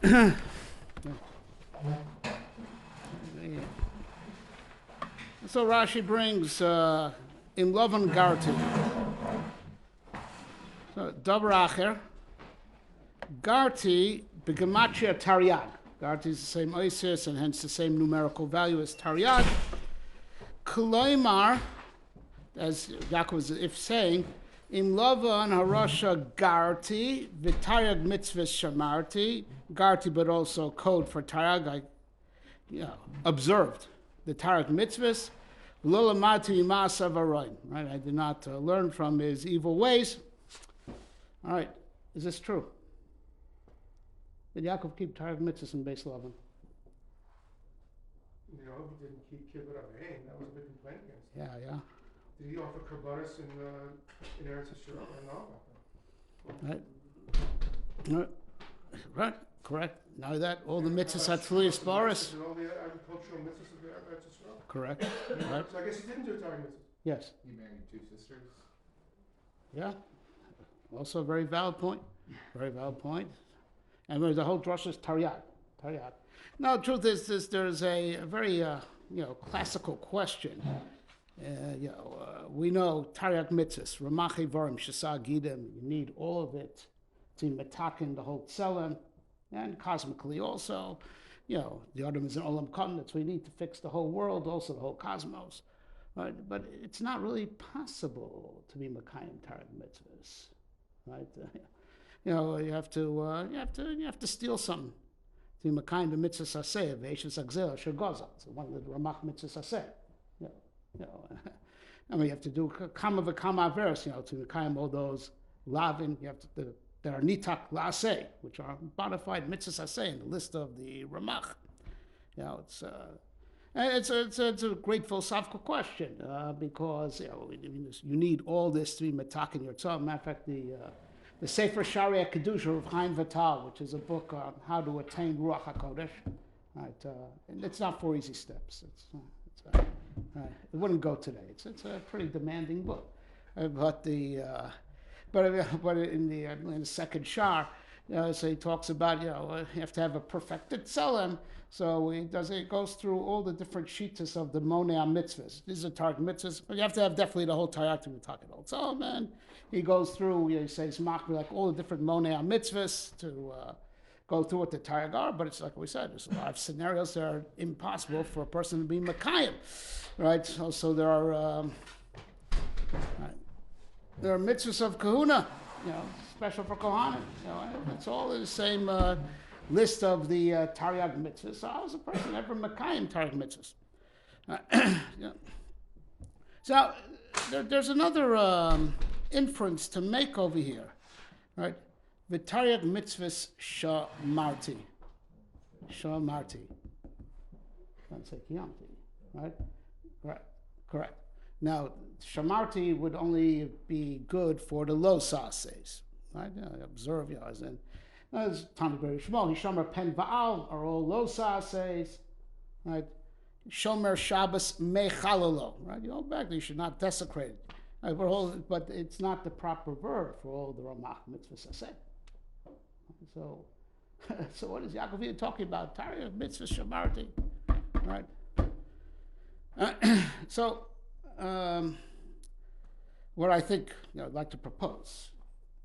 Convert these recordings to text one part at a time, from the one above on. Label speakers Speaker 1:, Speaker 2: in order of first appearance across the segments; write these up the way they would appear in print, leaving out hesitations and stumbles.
Speaker 1: So Rashi brings im lovan garti. So davar acher, garti begematria taryag. Garti is the same oasis and hence the same numerical value as taryag. Kloimar, as Yaakov is if saying, im lovan harasha garti v'taryag mitzvah shamarti. Garti, but also code for taryag, like observed the taryag mitzvahs. Right, I did not learn from his evil ways. All right, is this true? Did Yaakov keep taryag mitzvahs in Beis Lavan?
Speaker 2: No, he didn't keep kibbut avein. That was a big complaint against him.
Speaker 1: Yeah.
Speaker 2: Did he offer karbanos in Eretz Yisrael? I don't know about that.
Speaker 1: Right, correct. Now that all the mitzvahs are tluis baris.
Speaker 2: And all the agricultural mitzvahs of Eretz Yisrael.
Speaker 1: Correct. Right.
Speaker 2: So I guess he didn't do taryag mitzvahs.
Speaker 1: Yes.
Speaker 3: He married two sisters.
Speaker 1: Yeah. Also a very valid point. Very valid point. And the whole drush is taryag. Now, the truth is there's a very classical question. We know taryag mitzvahs, ramachi varim, shasa gidim. You need all of it to metakin the whole tzelem, and cosmically also. The Adam is an olam katan. That's we need to fix the whole world, also the whole cosmos. Right? But it's not really possible to be mekayim taryag mitzvahs. Right? You have to steal something. To be mekayim the mitzvahs aseh, ve'eshes agzeh shegozah. It's one of the ramach mitzvahs aseh. I mean, you have to do kama v'kama averos, to mekayim all those lavin. You have to that are nitak la'aseh, which are modified mitzvahs aseh in the list of the ramach. It's a great philosophical question because you need all this to be metakin your tzom. Matter of fact, the Sefer Sharia Kedusha of Chaim Vital, which is a book on how to attain Ruach HaKodesh, right? And it's not 4 easy steps. It wouldn't go today. It's a pretty demanding book, but in the second shar, so he talks about you have to have a perfected tzelem. So it goes through all the different shittas of the monei mitzvahs. These are taryag mitzvahs, but you have to have definitely the whole taryag to be talking about. So man, he goes through. He says like all the different monei mitzvahs to go through what the taryag are. But it's like we said, there's a lot of scenarios that are impossible for a person to be mekayim, right? So there are mitzvahs of kahuna, special for kohanim. It's all in the same list of the taryag mitzvahs. So how is a person ever mekayim taryag mitzvahs? So there's another inference to make over here, right? The taryag mitzvahs shamarti. Don't say kiyamti, right? Correct. Now, shamarti would only be good for the lo sases, right? Observe, as in, as Tani Beri Shmuel, Hishomer pen va'al are all lo sases, right? Shomer Shabbos mechalalo, right? Back there, you should not desecrate it. Right? But it's not the proper verb for all the ramach mitzvahs aseh. So what is Yaakov here talking about? Taryag mitzvah shamarti, right? What I think I'd like to propose,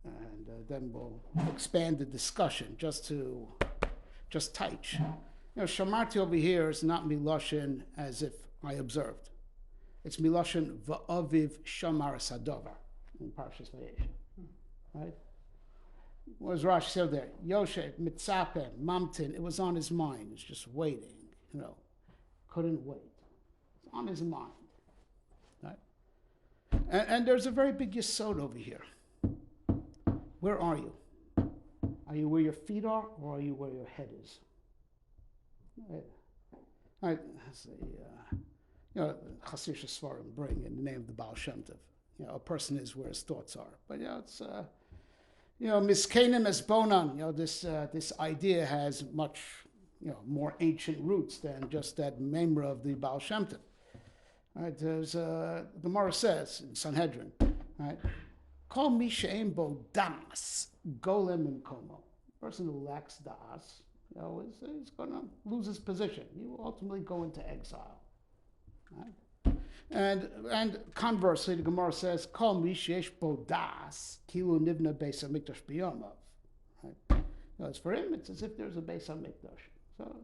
Speaker 1: and then we'll expand the discussion just touch. Shamarti over here is not miloshin as if I observed. It's miloshin va'aviv shamar sadovar in Parshas Vayishlach, right? What does Rashi say there? Yoshe, mitzapen, mamtin. It was on his mind. It's just waiting. Couldn't wait. It's on his mind. And there's a very big yesod over here. Where are you? Are you where your feet are, or are you where your head is? Right. Chasir Svarim bring in the name of the Baal Shem Tov. A person is where his thoughts are. But it's miskenim es bonan. This idea has much more ancient roots than just that memra of the Baal Shem Tov. Right, there's the Gemara says in Sanhedrin, right? Kol mi she'ein bo das golem imkomo. Person who lacks das, is going to lose his position. He will ultimately go into exile. Right? And conversely, the Gemara says, "Kol mi sheyesh bo das kilu nivna beis hamikdash biyamav." Right? Because for him, it's as if there's a beis hamikdash. So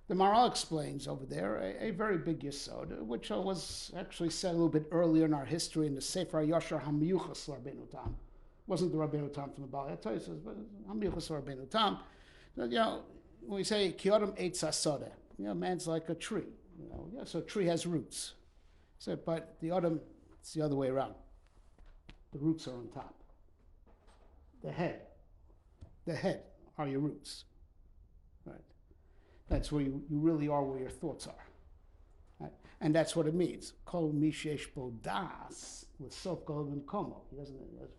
Speaker 1: the Maharal explains over there a very big yesod, which was actually said a little bit earlier in our history in the Sefer Yashar Hamiyuchas Rabbeinu Tam. Wasn't the Rabbeinu Tam from the Baal HaTorah, it says, but Hamiyuchas Rabbeinu Tam. So, when we say Ki Adam Eitz HaSodeh, man's like a tree. So a tree has roots. So, but the Adam, it's the other way around. The roots are on top. The head are your roots. Right? That's where you really are, where your thoughts are. Right? And that's what it means. Kol mi sheyesh bo das l'sof kol b'mkomo. He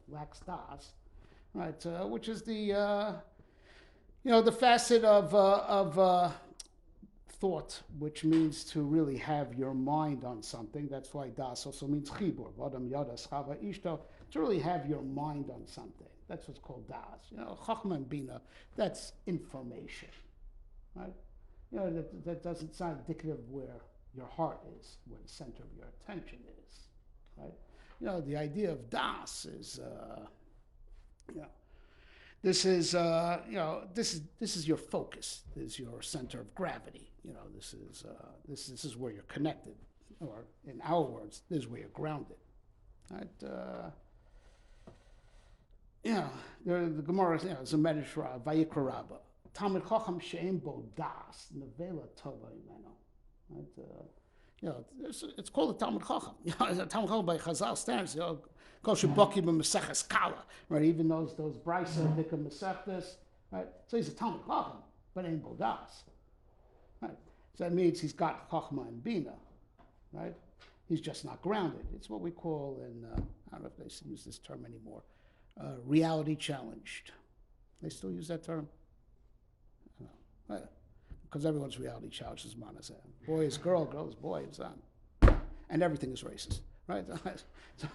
Speaker 1: lacks das, right? Which is the the facet of thought, which means to really have your mind on something. That's why das also means chibur. V'adam yadas chava ishto. To really have your mind on something. That's what's called das. Chachma and bina. That's information, right? That doesn't sound indicative of where your heart is, where the center of your attention is, right? The idea of das is, this is your focus. This is your center of gravity. This is where you're connected, or in our words, this is where you're grounded, right? The Gemara is a Medrash Vayikra Rabbah. Talmid Chacham she'en bo das nevela tova imeno. Right? It's called a Talmid Chacham. Talmid Chacham by Chazal standards. Kol shebaki b'meseches kala. Right? Even those brisa dika mesechtes. Right? So he's a Talmid Chacham, but en bo das. Right? So that means he's got Chachma and Bina. Right? He's just not grounded. It's what we call I don't know if they use this term anymore. Reality challenged. They still use that term? Because everyone's reality challenged is manaseh. Boy is girl, girl is boy, is and everything is racist, right? So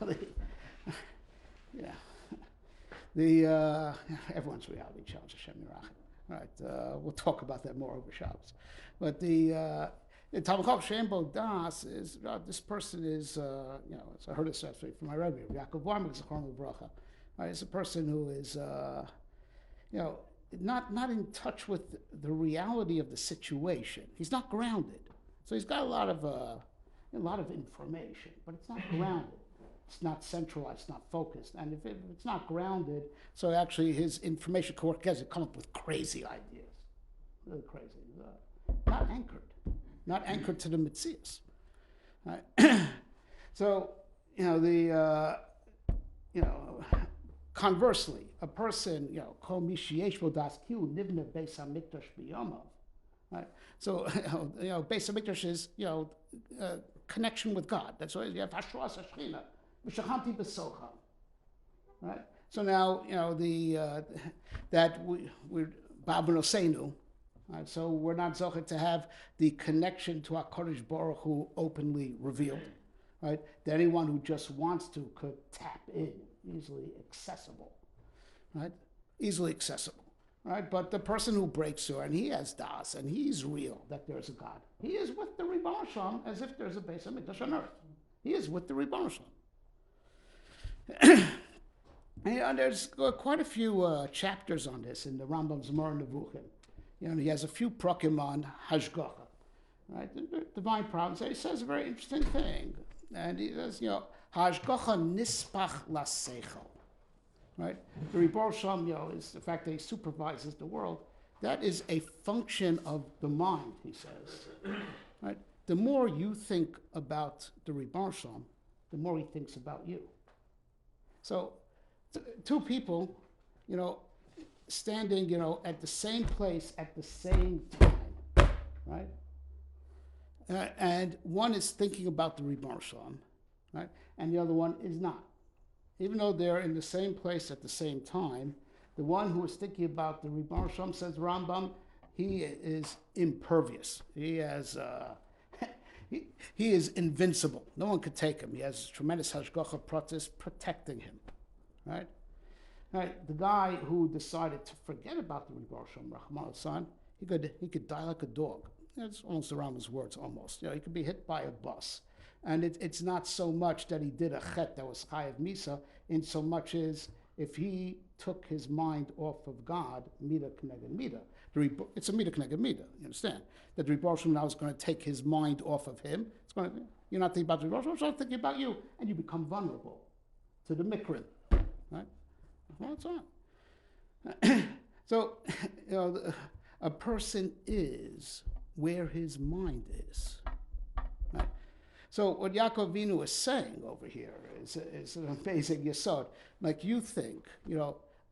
Speaker 1: everyone's reality challenged, Hashem Yirachim. Right? We'll talk about that more over Shabbos. But the Talmid Chacham she'en bo das is this person is I heard it said from my Rebbe, Yaakov Warmik Zichrono Livracha. Right? It's a person who is not in touch with the reality of the situation. He's not grounded. So he's got a lot of information, but it's not grounded. It's not centralized, it's not focused. And if it's not grounded, so actually his information gets come up with crazy ideas. Really crazy. Not anchored to the Metzias. Right? So, conversely, a person, kol mi sheyesh bo das kilu nivna beis hamikdash biyamav, right? So, beis hamikdash is, connection with God. That's why you have hashras hashchina, v'shachanti b'socham, right? So now, that we're ba'avon oseinu, right? So we're not zocheh to have the connection to HaKadosh Baruch Hu openly revealed, right? That anyone who just wants to could tap in. Easily accessible, right? Easily accessible, right? But the person who breaks through, and he has das, and he's real that there's a God. He is with the Ribono Shalom as if there's a Beis Hamikdash on earth. He is with the Ribono Shalom. And there's quite a few chapters on this in the Rambam's Moreh Nevuchim. He has a few prakim on Hashgacha, right? The divine providence. He says a very interesting thing, and he says, Hashgacha nispach laseichel, right? The Ribono Shalom, is the fact that he supervises the world. That is a function of the mind, he says, right? The more you think about the Ribono Shalom, the more he thinks about you. So, two people, standing, at the same place at the same time, right? And one is thinking about the Ribono Shalom, right? And the other one is not. Even though they're in the same place at the same time, the one who is thinking about the Ribono Shalom, says Rambam, he is impervious. He has, he is invincible. No one could take him. He has tremendous hashgacha pratis protecting him, right? Right? The guy who decided to forget about the Ribono Shalom, Rahman al-San, he could die like a dog. That's almost the Rambam's words, almost. He could be hit by a bus. And it's not so much that he did a chet that was chayav misa, in so much as if he took his mind off of God, mida k'neged mida. It's a mida k'neged mida, you understand? That the Rebbe now is going to take his mind off of him. You're not thinking about the Rebbe, I'm thinking about you, and you become vulnerable to the mikrin, right? Well, that's all. So, a person is where his mind is. Right? So what Yaakov Avinu is saying over here is an amazing yesod. Like you think,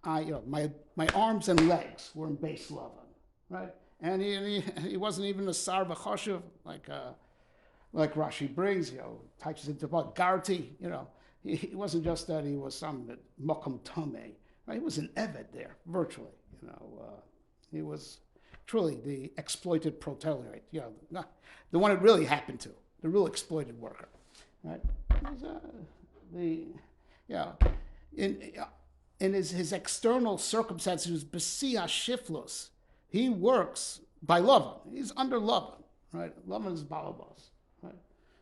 Speaker 1: my arms and legs were in base Lavan, right? And he wasn't even a sar v'choshev like Rashi brings, touches into about Garti, he wasn't just that he was some mokum tameh, right? He was an eved there, virtually, he was truly the exploited proletariat, the one it really happened to, the real exploited worker, right? In his external circumstances, b'sia shiflos, he works by Lavan. He's under Lavan, right? Lavan is balabas, right?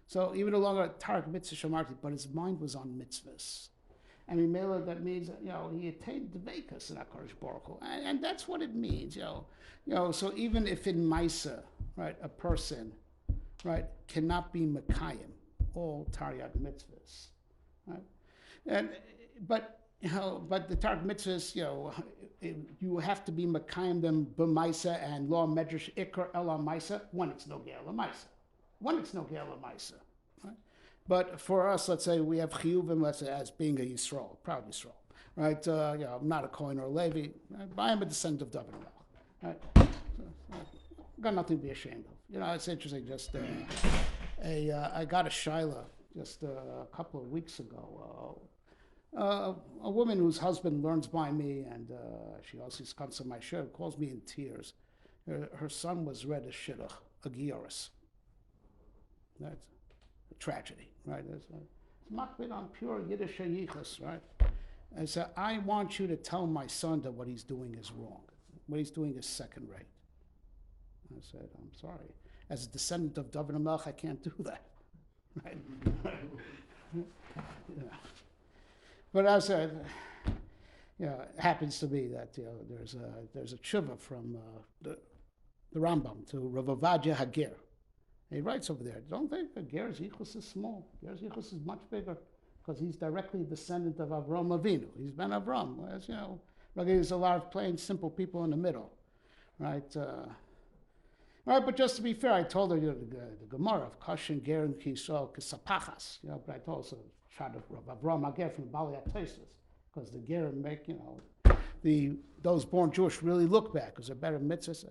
Speaker 1: So even no longer Tarak mitzvah shamarti, but his mind was on mitzvahs. And Mimela, that means, he attained dveikus in HaKadosh Baruch Hu. And that's what it means, So even if in Maisa, right, a person, right, cannot be Mekayim, all Taryag mitzvahs, right? But the Taryag mitzvahs, you have to be Mekayim them b'Maisa and law medrash ikar ela Maisa when it's no Ge'el Maisa. When it's no Ge'el Maisa. But for us, let's say we have chiyuvim, let's say, as being a Yisrael, proud Yisrael, right? I'm not a Kohen or a Levi, right? But I am a descendant of David Melech, right? Got nothing to be ashamed of. It's interesting. Just I got a shaila just a couple of weeks ago. A woman whose husband learns by me, and she also comes to my shul, calls me in tears. Her son was read as shidduch, a gioris. That's a tragedy, right? It's makbid on pure Yiddish yichus, right? And so I want you to tell my son that what he's doing is wrong. What he's doing is second rate. I said, I'm sorry. As a descendant of David Melech, I can't do that, right? But I said, it happens to be that there's a tshuva from the Rambam to Rav Ovadia Hager. He writes over there, don't think that Ger's Yichus is small. Ger's Yichus is much bigger because he's directly a descendant of Avram Avinu. He's Ben Avram. As there's a lot of plain, simple people in the middle, right? Right, but just to be fair, I told her the Gemara of Kashin Ger and Kisol Kisapachas, but I told her shot of Avram Hager from the Bali Ataisis, because the Ger make those born Jewish really look bad because they're better mitzvahs.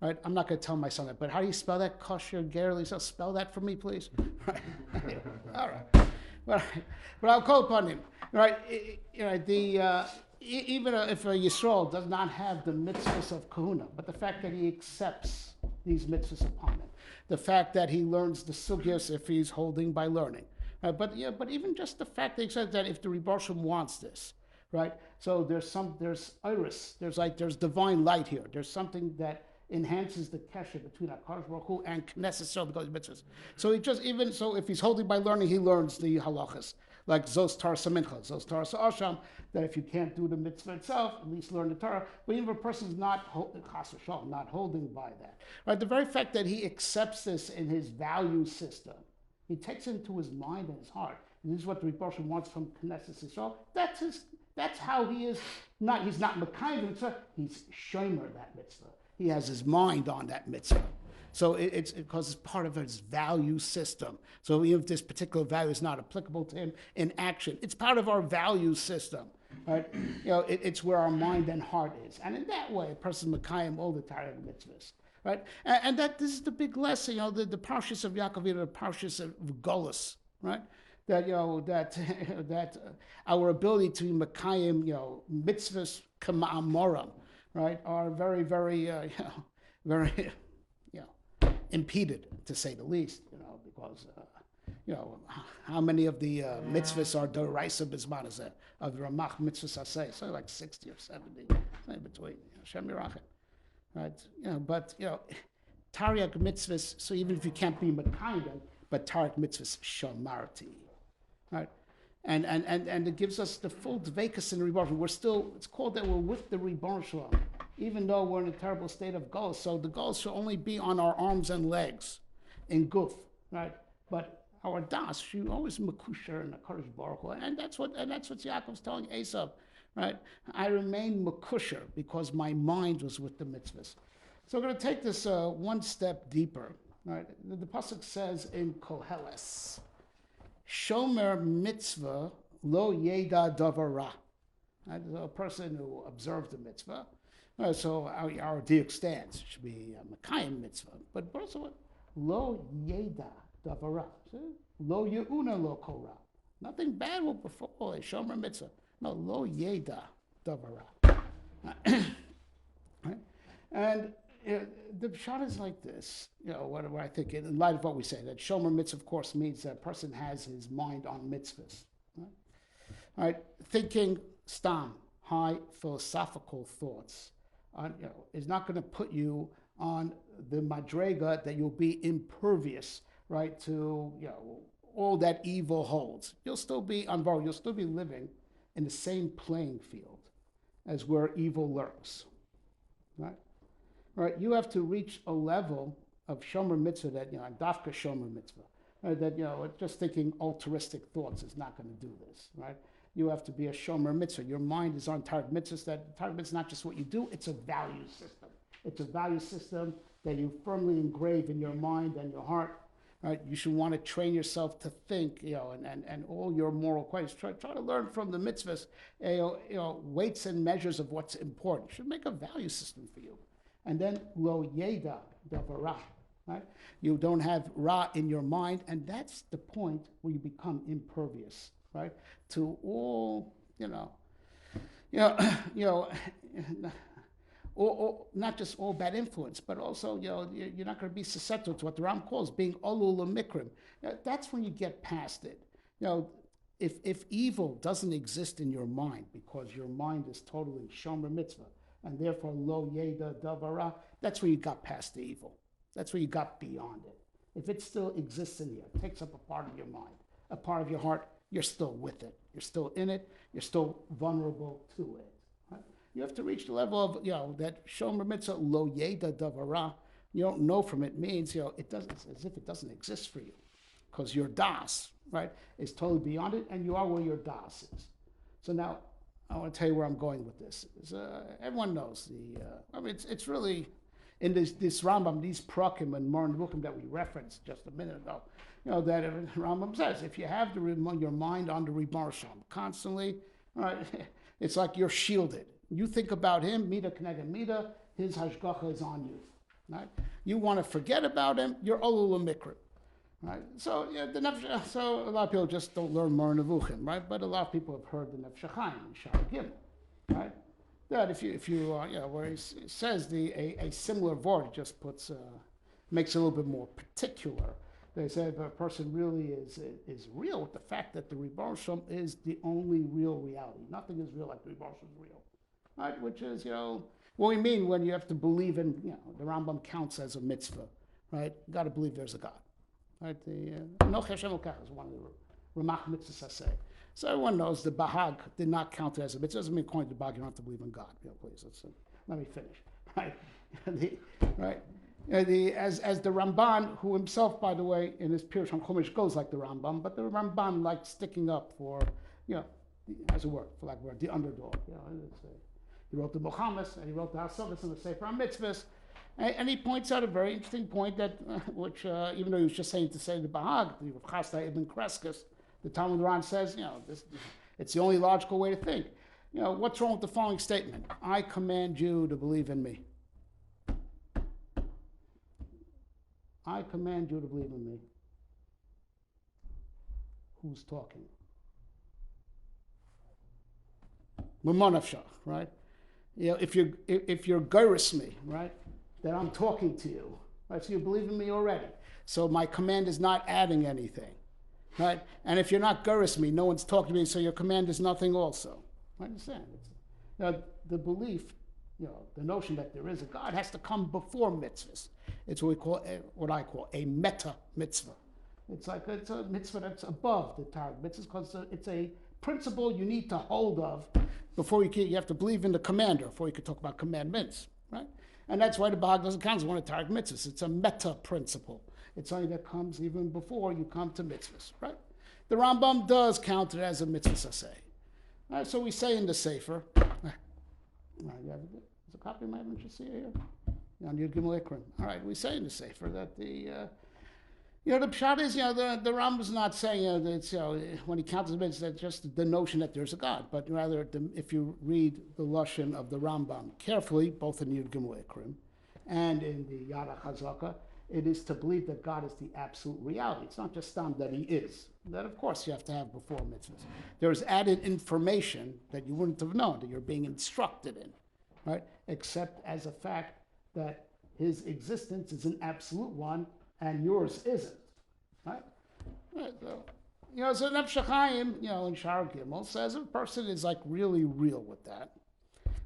Speaker 1: Right, I'm not going to tell my son that, but how do you spell that? Kosher Gerli. So spell that for me, please. Right. All right. But I'll call upon him. Right. Even if a Yisrael does not have the mitzvahs of kahuna, but the fact that he accepts these mitzvahs upon him, the fact that he learns the sugyas if he's holding by learning, right? But even just the fact that he says that if the Rebbe Shem wants this, right? So there's iris, there's divine light here. There's something that enhances the kesher between HaKadosh Baruch Hu and Knesset Yisrael because of mitzvahs. So if he's holding by learning, he learns the halachas, like Zos Tarsa Mincha, Zos Tarsa Asham, that if you can't do the mitzvah itself, at least learn the Torah. But even if a person's not holding by that, right? The very fact that he accepts this in his value system, he takes it into his mind and his heart. And this is what the Rebbe Shem wants from Knesset Yisrael. That's how he is. He's not Mekayim mitzvah. He's shomer that mitzvah. He has his mind on that mitzvah. So it's because it's part of his value system. So even if this particular value is not applicable to him in action, it's part of our value system, right? It's where our mind and heart is. And in that way, a person Mekayim all the Torah mitzvahs, right? And that this is the big lesson, the Parshas of Yaakov, the Parshas of Golus, right? That our ability to Mekayim, mitzvahs kama'amoram, right, are very, very, very, impeded, to say the least, because, how many of the mitzvahs are d'oraisa bismanazeh, of the Ramach mitzvahs aseh, so like 60 or 70, in between, Hashem Yirachem. right? But Tariq mitzvahs. So even if you can't be mekayim, but Tariq mitzvahs shamarti, right? And it gives us the full dveikus in the Rebbe. We're still, it's called that we're with the Rebbe Shalom, even though we're in a terrible state of gol. So the gol should only be on our arms and legs, in guf, right? But our das, she always makusher and Hakadosh Baruch Hu, and that's what Yaakov's telling Esav, right? I remain makusher because my mind was with the mitzvahs. So we're going to take this one step deeper, right? The pasuk says in Koheles, Shomer mitzvah lo yeda davara. Right? A person who observes the mitzvah. So our diuk stands should be mekayim mitzvah, but also lo yeda davara. Lo yeuna lo kora. Nothing bad will befall a shomer mitzvah. No, lo yeda davara. Right? And the pshat is like this, what I think, in light of what we say, that shomer mitzvah, of course, means that a person has his mind on mitzvahs. Right? All right, thinking stam, high philosophical thoughts, is not going to put you on the madrega that you'll be impervious, right, to all that evil holds. You'll still be you'll still be living in the same playing field as where evil lurks, right? Right, you have to reach a level of shomer mitzvah that dafka shomer mitzvah, right? That just thinking altruistic thoughts is not going to do this, right? You have to be a shomer mitzvah. Your mind is on target mitzvahs. That target mitzvah is not just what you do; it's a value system. It's a value system that you firmly engrave in your mind and your heart. Right? You should want to train yourself to think, and all your moral qualities. Try to learn from the mitzvahs, weights and measures of what's important. It should make a value system for you. And then lo yeda davara, right? You don't have ra in your mind, and that's the point where you become impervious, right? To all, or not just all bad influence, but also, you're not going to be susceptible to what the Ram calls being olul mikrim. That's when you get past it. If evil doesn't exist in your mind because your mind is totally shomer mitzvah, and therefore lo yeda davara, that's where you got past the evil. That's where you got beyond it. If it still exists in you, it takes up a part of your mind, a part of your heart, you're still with it. You're still in it. You're still vulnerable to it. Right? You have to reach the level of, that shomer mitzvah lo yeda davara. You don't know from it means, it doesn't, as if it doesn't exist for you. Because your das, right, is totally beyond it, and you are where your das is. So now, I want to tell you where I'm going with this. Everyone knows it's really, in this Rambam, these prakim and Moran Nevuchim that we referenced just a minute ago, that Rambam says, if you have your mind on the Rebbe Shalom constantly, right, it's like you're shielded. You think about him, mida k'neged mida, his hashgacha is on you, right? You want to forget about him, you're olul mikra. Right, so so a lot of people just don't learn Moran Nevuchim, right? But a lot of people have heard the Nefesh Chaim in Shar Gimel, right? That if you where he says a similar word, it just makes it a little bit more particular. They say if a person really is real with the fact that the Rebbe Shalom is the only real reality. Nothing is real like the Rebbe Shalom is real, right? Which is what we mean when you have to believe in the Rambam counts as a mitzvah, right? You got to believe there's a God. Right, the Noch Hashem Elokach is one of the Ramach mitzvahs I say. So everyone knows the Bahag did not count as a mitzvah. It doesn't mean according to the Bahag you don't have to believe in God. Please, let me finish. Right, as the Ramban, who himself, by the way, in his Pirush HaChumash goes like the Rambam, but the Ramban likes sticking up for, as a word, for lack of a word, the underdog. He wrote the Muhammad and he wrote the Hasagas and the Sefer HaMitzvahs. And he points out a very interesting point that, which even though he was just saying to say the Bahag, the Chasdai Ibn Kreskes, the Talmud Ran says, it's the only logical way to think. What's wrong with the following statement? I command you to believe in me. I command you to believe in me. Who's talking? Mamonafshach, right? If you're gurus me, right? That I'm talking to you, right? So you believe in me already. So my command is not adding anything, right? And if you're not gurus me, no one's talking to me, so your command is nothing also. I understand. The belief the notion that there is a God has to come before mitzvahs. It's what I call a meta mitzvah. It's a mitzvah that's above the Torah mitzvahs because it's a principle you need to hold of before you have to believe in the commander before you can talk about commandments, right? And that's why the Bahag doesn't count as one of the Torah mitzvahs. It's a meta principle. It's something that comes even before you come to mitzvahs, right? The Rambam does count it as a mitzvah saseh. All right, so we say in the Sefer, there's a copy of my Shasiyah here on Yud Gimel Ikrim. All right, we say in the Sefer that the pshat is, the Rambam's not saying that it's, when he counts the mitzvahs, that's just the notion that there's a God, but rather if you read the lashon of the Rambam carefully, both in Yud Gimel Ikrim and in the Yad HaChazaka, it is to believe that God is the absolute reality. It's not just that he is. That, of course, you have to have before mitzvahs. There's added information that you wouldn't have known, that you're being instructed in, right? Except as a fact that his existence is an absolute one and yours isn't, right? So Nefesh Chaim, in Shar Gimel says if a person is like really real with that,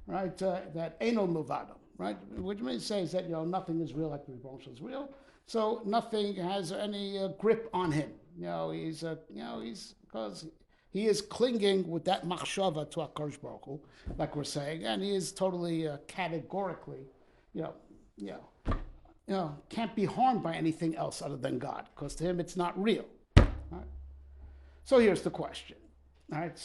Speaker 1: right? That Eino Muvado. Right, which means says that nothing is real like the Rebbe is real, so nothing has any grip on him. He's because he is clinging with that machshava to HaKadosh Baruch Hu, like we're saying, and he is totally categorically, can't be harmed by anything else other than God, because to him it's not real. Right? So here's the question. All right,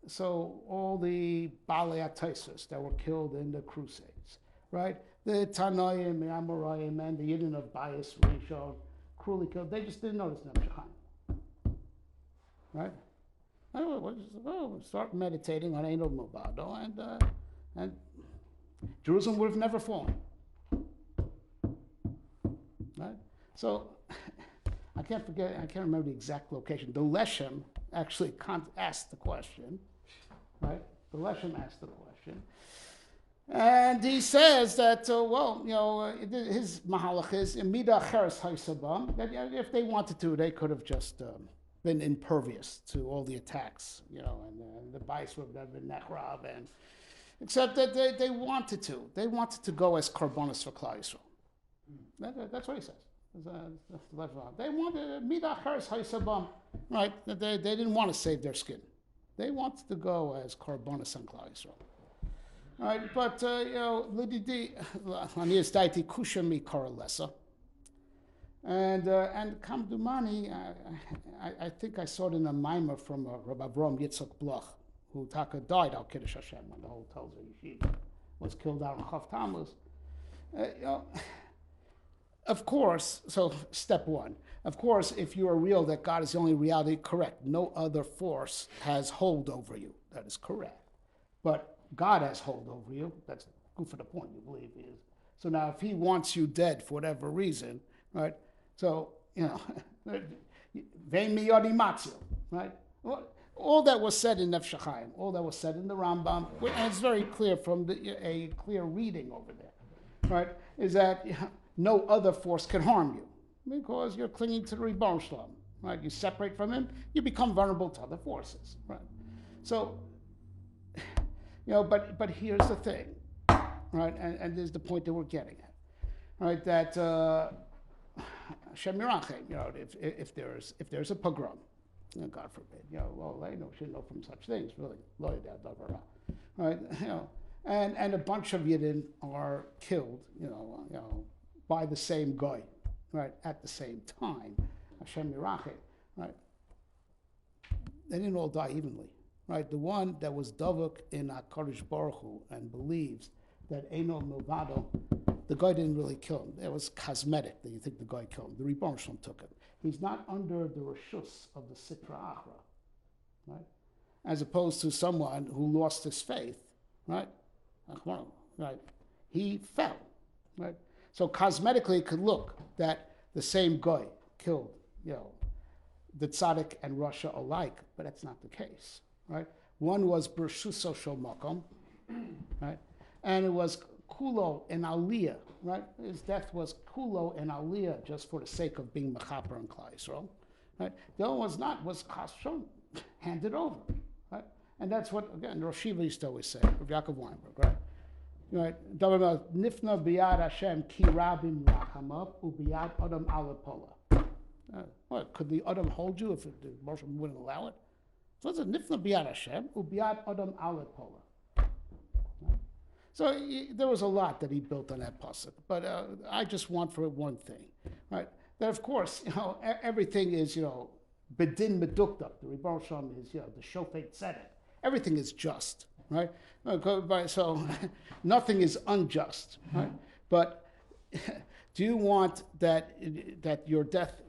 Speaker 1: so all the Baalei HaTaisos that were killed in the Crusades, right? The Tanoim, the Amoraim, and the Yidden of Bias, Rishon, cruelly killed. They just didn't notice Nefesh Chaim, right? We'll start meditating on Eino Muvado, and Jerusalem would have never fallen, right? So I can't remember the exact location. The Leshem actually asked the question, right? The Leshem asked the question. And he says that, his mahalach is, Mida Cheres Haisabam, that if they wanted to, they could have just been impervious to all the attacks, and the bias would have been Nechrav, except that they wanted to. They wanted to go as Karbonos for Klal Yisrael. That's what he says. They wanted Mida Cheres Haisabam, right? They didn't want to save their skin. They wanted to go as Karbonos on Klal Yisrael. All right, but Lididi Anias Daiti Kushami Koralesa. And Kamdumani, I think I saw it in a mimer from Rabbi Avram Yitzchak Bloch, who Taka died al Kiddush Hashem when the whole Telzer Yeshiva was killed out on Chav Tammuz. Of course, so step one. Of course, if you are real that God is the only reality, correct. No other force has hold over you. That is correct. But God has hold over you. That's good for the point you believe he is. So now if he wants you dead for whatever reason, right? So, Vein miyadi matzil, right? All that was said in Nefesh Chaim, all that was said in the Rambam, and it's very clear from a clear reading over there, right? Is that no other force can harm you because you're clinging to the Ribono Shel Olam, right? You separate from him, you become vulnerable to other forces, right? So, but here's the thing, right? And there's the point that we're getting at, right? That Hashem Yirachem, if there's a pogrom, God forbid, should know from such things, really, right? And a bunch of Yidden are killed, by the same guy, right? At the same time, Hashem Yirachem, right? They didn't all die evenly, right? The one that was davuk in HaKadosh Baruch Hu and believes that Eino Muvado, the guy didn't really kill him. It was cosmetic that you think the guy killed him. The Ribono Shel Olam took him. He's not under the reshus of the Sitra Achra, right? As opposed to someone who lost his faith, right? Right? He fell, right? So cosmetically, it could look that the same guy killed, the tzaddik and Russia alike, but that's not the case, right? One was Bershuso Shel Makom, right? And it was Kulo and Aliyah, right? His death was Kulo and Aliyah just for the sake of being Mechaper and Klal Yisrael, right? The other was not, was Chashon, handed over, right? And that's what, again, Rosh Shiva used to always say, Rav Yaakov Weinberg, right? Right. Nifna biyad Hashem ki rabim rachamav ubiyad adam alapola. What, could the adam hold you if the Moshe wouldn't allow it? So it's a nifna biyad Hashem ubiyad adam alapola. So there was a lot that he built on that pasuk, but I just want for one thing, right? That of course, everything is, bedin medukta. The Rebbe Shalom is, the shofet said it. Everything is just, right? So nothing is unjust, right? But do you want that your death?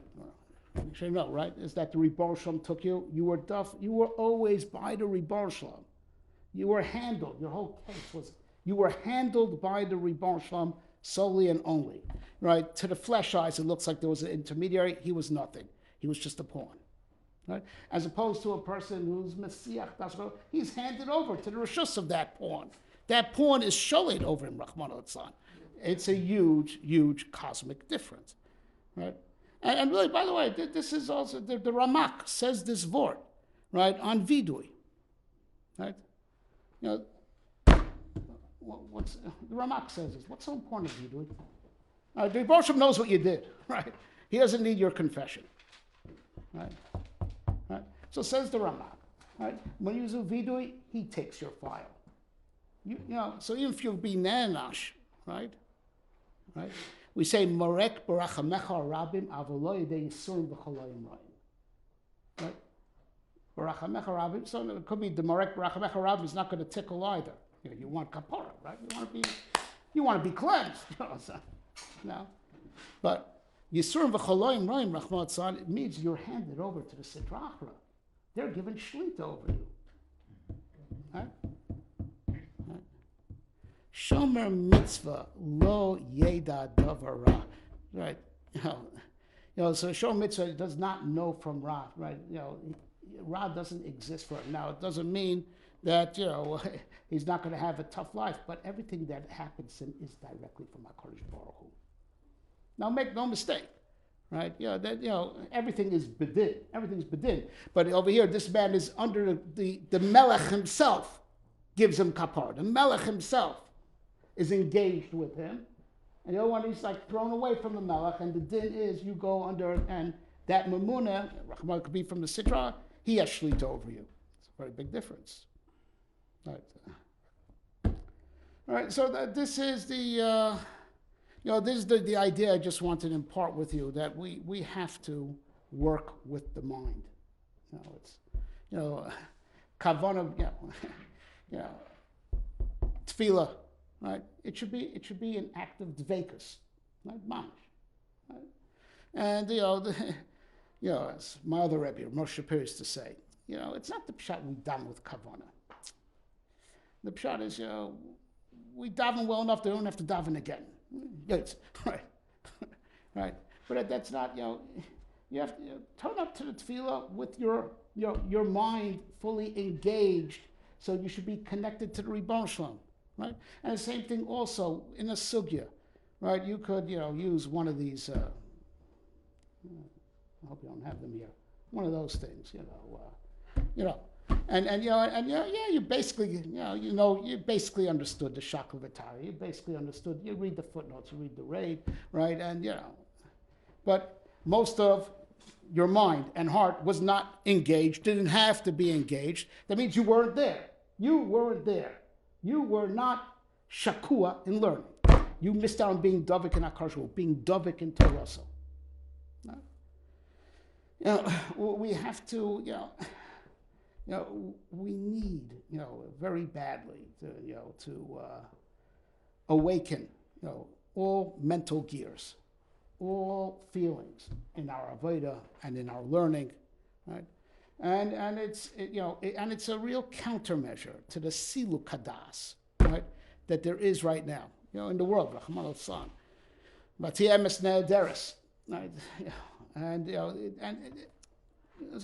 Speaker 1: You should know, right? Is that the Rebbe Shalom took you? You were always by the Rebbe Shalom. You were handled. Your whole case was. You were handled by the Rebbe Shalom solely and only, right? To the flesh eyes, it looks like there was an intermediary. He was nothing. He was just a pawn, right? As opposed to a person who's Messiah, he's handed over to the Rishus of that pawn. That pawn is sholet over him, Rahman al-Tzlan. It's a huge, huge cosmic difference, right? And really, by the way, this is also, the Ramak says this word, right, on Vidui, right? What's the Ramak says is, what's so important to you, dude? The Rebbe knows what you did, right? He doesn't need your confession, right? So says the Ramak, right? When you do vidui, he takes your file. So even if you'll be nanash, right? We say marek barachamecha rabim avoloy de yisurim b'choloyim rayim, right? Barachamecha rabim. So it could be the marek barachamecha rabim is not going to tickle either. You want kapara, right? You want to be cleansed. No, but yisurim v'choloyim rayim rachmat tzad, it means you're handed over to the Sitra Achra. They're given shlita over you. Right? Shomer mitzvah lo yeda davara. Right? So shomer mitzvah does not know from Ra. Right? Ra doesn't exist for him. Now it doesn't mean that he's not going to have a tough life, but everything that happens to him is directly from HaKadosh Baruch Hu. Now make no mistake, right? Everything is bedin. Everything's bedin. But over here, this man is under the Melech himself gives him kapar. The Melech himself is engaged with him, and the other one he's like thrown away from the Melech, and the din is you go under, and that Mamuna, Rahman could be from the Sitra, he has shlita over you. It's a very big difference. Right. All right. So this is the, this is the idea I just wanted to impart with you, that we have to work with the mind. It's, kavana, tefillah, right? It should be an act of dvekus, right? Mamish, right? And as my other Rebbe, Moshe Shapir, used to say, it's not the pshat we daven with kavana. The pshat is, we daven well enough, they don't have to daven again. Yes, right, right. But that's not, you have to turn up to the tefillah with your mind fully engaged. So you should be connected to the Ribbon Shalom, right? And the same thing also in a sugya, right? You could, use one of these. I hope you don't have them here. One of those things, you basically, you basically understood the Shakla V'Tari. You basically understood. You read the footnotes, you read the raid, right? And but most of your mind and heart was not engaged. Didn't have to be engaged. That means you weren't there. You weren't there. You were not shakua in learning. You missed out on being davik in Akarshu, being davik in Torah. We have to, we need, very badly to awaken, all mental gears, all feelings in our avodah and in our learning, right? And it's a real countermeasure to the silu kadas, right, that there is right now, in the world, Rahman al-San, Batiemes Ne'ederes, right? And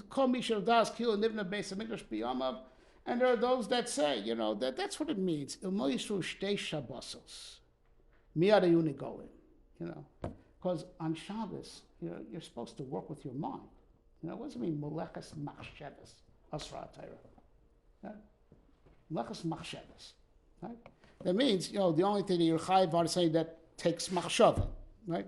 Speaker 1: call me das kilo nivna beis hamikdash biyamav, and there are those that say, that's what it means. Ilmo yisru shtei shabbosos, miyad hayuni golim, because on Shabbos, you're supposed to work with your mind. What does it mean? Moleches machshavas asra Torah. Melechas machshavas, right? That means, the only thing that you're chayiv are saying that takes machshava, right?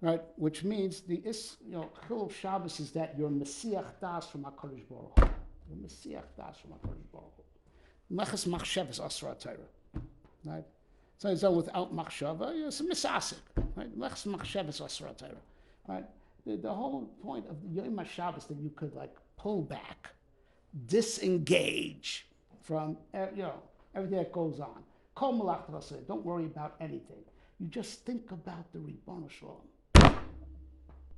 Speaker 1: Right, which means chilul Shabbos is that you're mesiach das from HaKadosh Baruch Hu. You're mesiach das from HaKadosh Baruch Hu. Melechas machshavas asra Torah, right? So it's done without machshava. It's a misasik, right? Melechas machshavas asra Torah, right? The whole point of Yom HaShabbos that you could pull back, disengage from everything that goes on. Kol malach t'aseh. Don't worry about anything. You just think about the Ribono Shalom.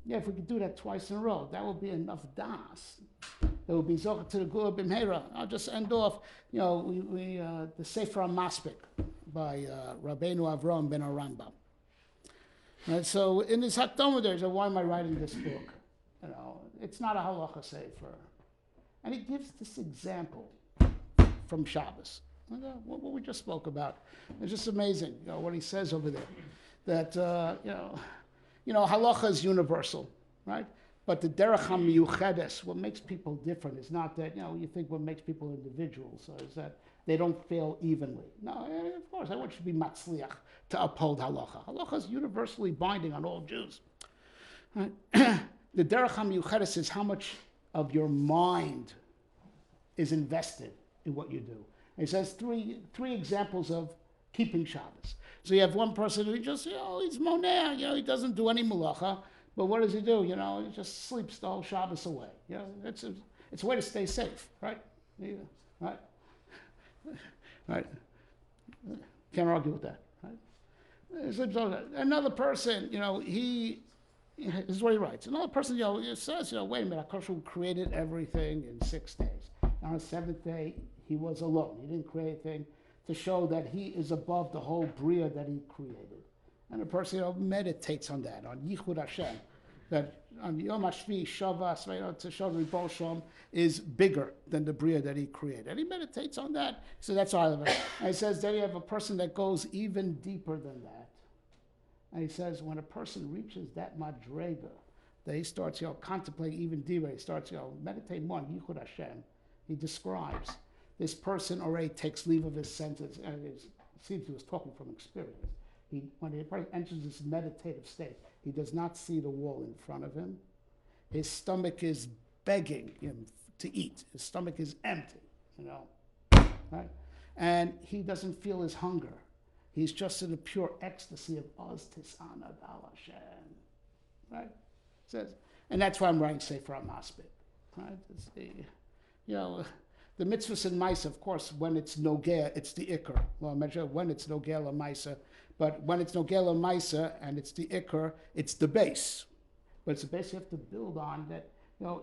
Speaker 1: Yeah, if we could do that twice in a row, that would be enough das. That would be zocher to the gula b'mheira. I'll just end off, the Sefer HaMaspik by Rabbeinu Avram ben Arambam. Right, so in his Hakdama there, so why am I writing this book? It's not a halacha sefer. And he gives this example from Shabbos. What we just spoke about. It's just amazing, what he says over there. That, halacha is universal, right? But the derech hamiyuchedes, what makes people different is not that, you think what makes people individuals is that they don't fail evenly. No, of course, everyone should be matzliach to uphold halacha. Halacha is universally binding on all Jews. Right? The derech hamiyuchedes is how much of your mind is invested in what you do. He says three examples of keeping Shabbos. So you have one person who just, he's moneh, he doesn't do any malacha, but what does he do? He just sleeps the whole Shabbos away. It's a way to stay safe, right? Right? Right? Can't argue with that, right? Another person, this is what he writes. Another person, says, wait a minute, HaKadosh Baruch Hu created everything in 6 days. And on the 7th day, he was alone. He didn't create anything to show that he is above the whole bria that he created. And the person, meditates on that, on Yichud Hashem, that on Yom HaShvi, Shavas, to show that Ribono Shalom is bigger than the bria that he created. And he meditates on that. So that's all of it. And he says, then you have a person that goes even deeper than that. And he says, when a person reaches that madrega, that he starts, contemplating even deeper, he starts, meditating more on Yichud Hashem. He describes this person already takes leave of his senses, and it seems he was talking from experience. When he enters this meditative state, he does not see the wall in front of him. His stomach is begging him to eat. His stomach is empty, right? And he doesn't feel his hunger. He's just in a pure ecstasy of Oz Tisana Dal Hashem, right? Says, and that's why I'm writing Sefer HaMaspik, right? It's the mitzvahs in Maisa, of course, when it's nogea, it's the ikr. Well, I mentioned when it's nogea la Maisa, but when it's nogea la Maisa and it's the ikr, it's the base. But it's the base you have to build on that,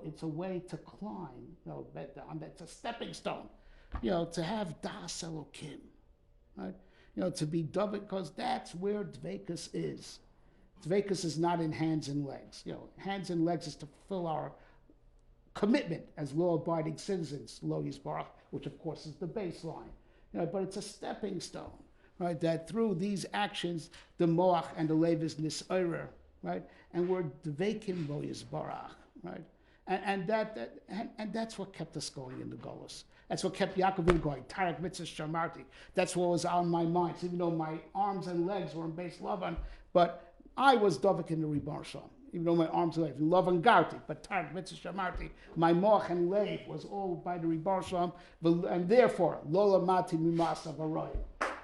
Speaker 1: it's a way to climb, it's a stepping stone, to have das elokim, right? To be dove, because that's where dvekus is. Dvekus is not in hands and legs. Hands and legs is to fulfill our commitment as law-abiding citizens, lo yisbarach, which of course is the baseline. But it's a stepping stone, right? That through these actions, the moach and the lev is nis'orer, right? And we're dvekim lo yisbarach, right? And that's what kept us going in the Golus. That's what kept Yaakovin going. Tarak mitzvah shamarti. That's what was on my mind. So even though my arms and legs were in base Lavan, but I was dovik in the Ribono Shalom. Even though my arms and legs, Lavan garti, but Tarak mitzvah shamarti. My moach and leg was all by the Ribono Shalom, and therefore lola mati mimasa varoy,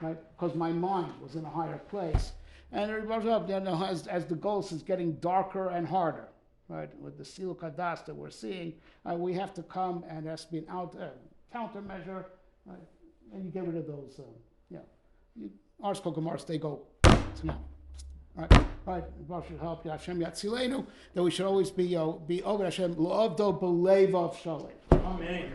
Speaker 1: right? Because my mind was in a higher place. And the Ribono Shalom, as the Golus is getting darker and harder, right? With the Siluk Hadas that we're seeing, we have to come and there has to be an countermeasure, right? And you get rid of those, Ars Kokomars, they go, now. Right, God should help you, Hashem Yatzilenu, that we should always be over Hashem, Lo'avdo B'Levav Shalei.
Speaker 2: Amen.